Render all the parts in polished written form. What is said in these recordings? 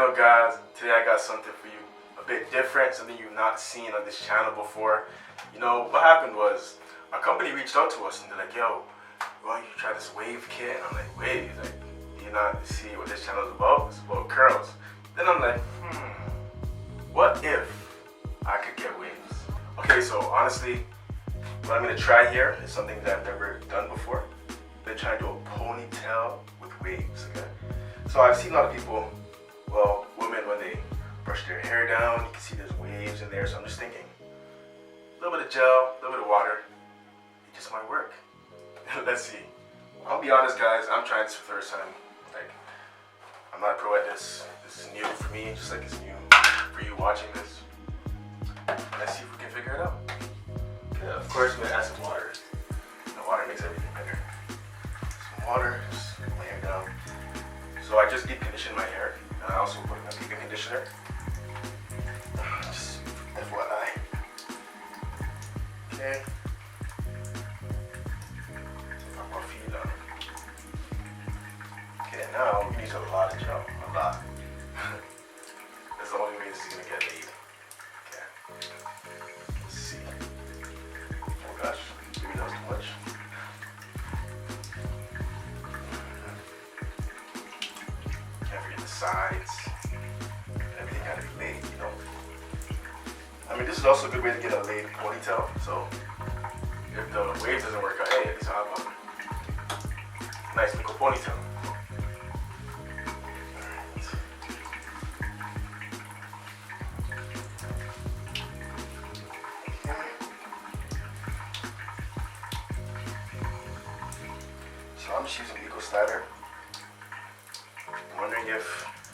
channel, guys. Today I got something for you a bit different, something you've not seen on this channel before. You know, what happened was our company reached out to us and they're like, yo, why don't you try this wave kit? And I'm like, wave? Like, do you not see what this channel is about? It's about curls. Then I'm like, what if I could get waves? Okay, so honestly, what I'm gonna try here is something that I've never done before. They're trying to do a ponytail with waves, okay? So I've seen a lot of people, well, women, when they brush their hair down, you can see there's waves in there. So I'm just thinking, a little bit of gel, a little bit of water, it just might work. Let's see. I'll be honest, guys, I'm trying this for the first time. Like, I'm not a pro at this. This is new for me, just like it's new for you watching this. Let's see if we can figure it out. Okay, of course, I'm gonna add some water. The water makes everything better. Some water, just lay it down. So I just deep conditioned my hair, and I also put in a leave-in conditioner. Just FYI. Okay. Put my feet on. Okay, now we need a lot of gel, a lot. That's the only way this is gonna get laid. Okay. Let's see. Oh gosh, maybe that was too much. Sides, everything had to be laid, you know. I mean, this is also a good way to get a laid ponytail. So if the wave doesn't work out, hey, at least I have a nice little ponytail. So I'm just using 𝗙𝗂𝗶𝗱. I'm wondering if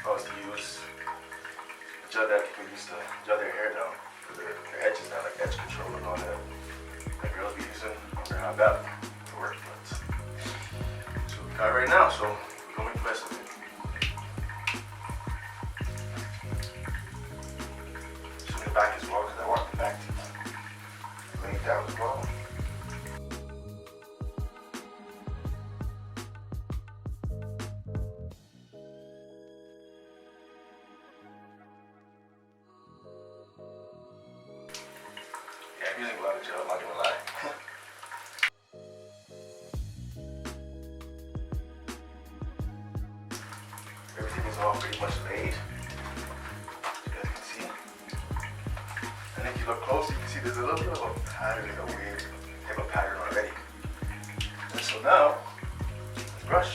I was to use the gel that people use to gel their hair down, for their edges now, like edge control and all that girls be using. I wonder how that would work, but so we got it right now, so we're going to make the best of it. Just in the back as well, because I want the back to lay it down as well. I'm using a lot of gel, I'm not gonna lie. Everything is all pretty much laid, as you guys can see. And if you look close, you can see there's a little bit of a pattern, like a weird type of pattern already. And so now, let's brush.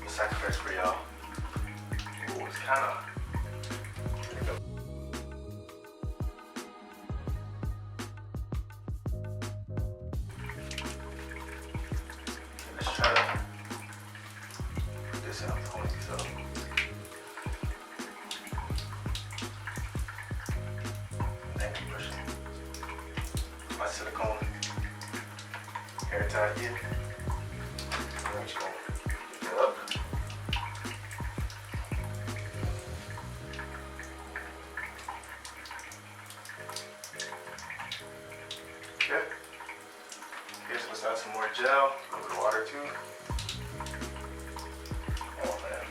Sacrifice for y'all. Ooh, it's kind of. Let's try to put this in the ponytail. Then keep pushing. My silicone hair tie here. I'm just going to get it up. Okay, so let's add some more gel, a little bit of water too. Oh man.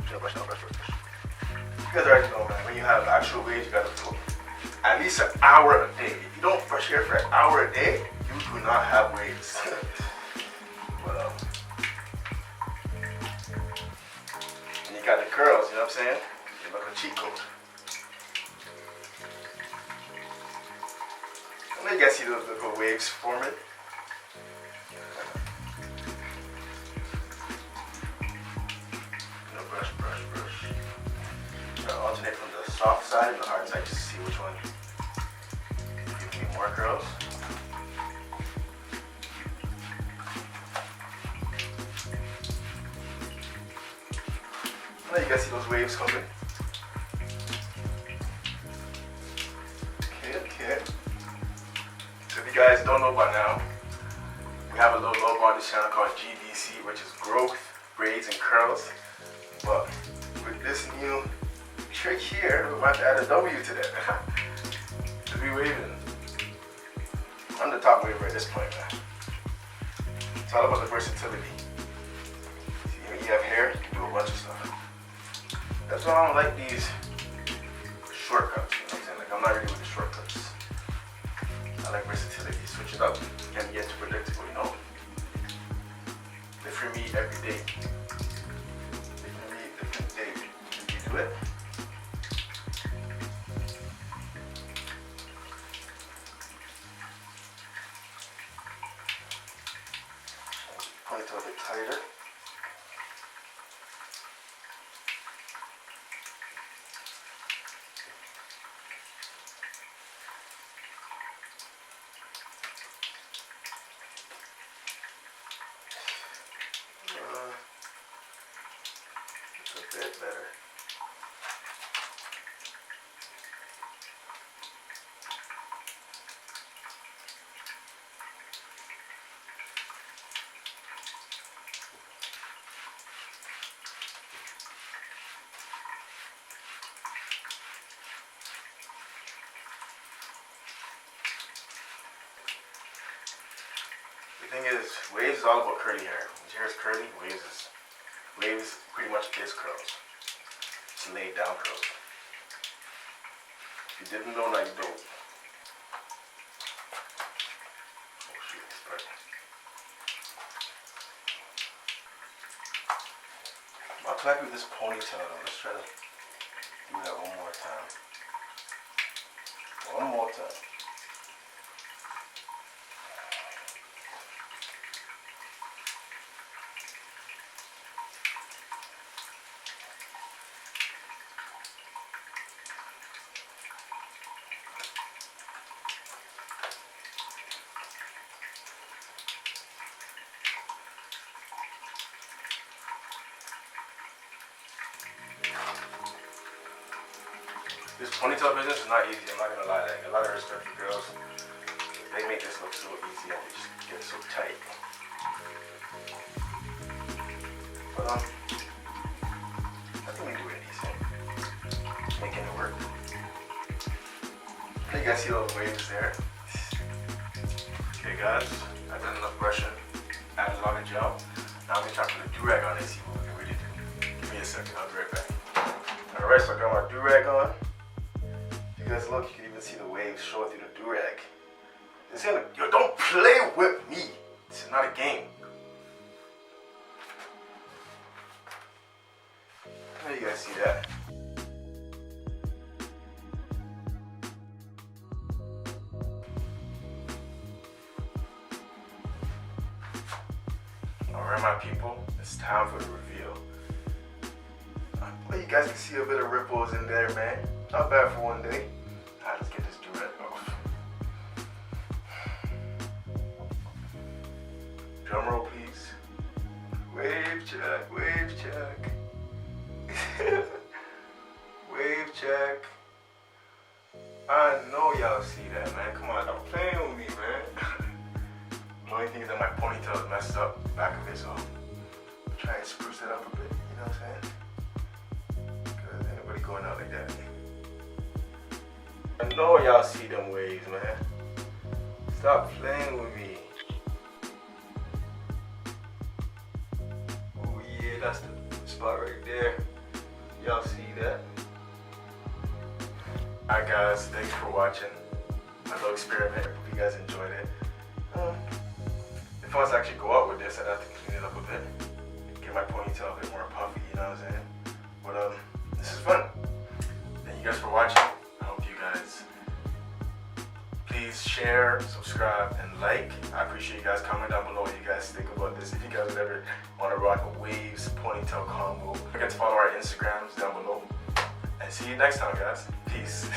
Gel brush, brush. You guys already know, man, when you have actual waves, you gotta put at least an hour a day. If you don't brush hair for an hour a day, you do not have waves. But and you got the curls, you know what I'm saying? You look a cheat code. And then you guys see the little waves forming. Brush. Alternate from the soft side and the hard side just to see which one gives me more curls. And then you guys see those waves coming. Okay. So if you guys don't know by now, we have a little logo on this channel called GBC, which is growth, braids, and curls. But with this new trick here, we're about to add a W to that. To be waving. I'm the top waver at this point, man. It's all about the versatility. See, when you have hair, you can do a bunch of stuff. That's why I don't like these shortcuts, you know what I'm saying? Like, I'm not really with the shortcuts. I like versatility, switch it up, and get too predictable, you know? Different me every day. Different me, different day. You do it. Ponytail a bit tighter. It's a bit better. The thing is, waves is all about curly hair. When your hair is curly, waves pretty much is curls. It's laid down curls. If you didn't know, now you don't. Oh shoot, it's part. I'm happy with this ponytail though. Let's try to do that one more time. One more time. This ponytail business is not easy, I'm not gonna lie. Like, a lot of respect for girls. They make this look so easy and they just get so tight. But I think we do it decent. Making it work. You guys see those waves there? Okay guys, I've done enough brushing. Added a lot of gel. Now I'm gonna try to put a do-rag on it and see what we can really do. Give me a second, I'll be right back. Alright, so I got my do-rag on. You guys look, you can even see the waves showing through the do-rag. Yo, don't play with me. This is not a game. How you guys see that? Alright my people, it's time for the reveal. Well, you guys can see a bit of ripples in there, man. Not bad for one day. Alright, let's get this do-rag off. Drum roll, please. Wave check, wave check. Wave check. I know y'all see that, man. Come on, stop playing with me, man. The only thing is that my ponytail is messed up, the back of it, so I'm trying to spruce it up a bit, you know what I'm saying? Because ain't nobody going out like that. I know y'all see them waves, man. Stop playing with me. Oh yeah, that's the spot right there. Y'all see that? Alright guys, thanks for watching my little experiment. Hope you guys enjoyed it. If I was to actually go out with this, I'd have to clean it up a bit. Get my ponytail a bit more puffy, you know what I'm saying? But this is fun. Thank you guys for watching. I hope you guys please share, subscribe, and like. I appreciate you guys. Comment down below what you guys think about this. If you guys would ever want to rock a waves ponytail combo, don't forget to follow our Instagrams down below. And see you next time, guys. Peace.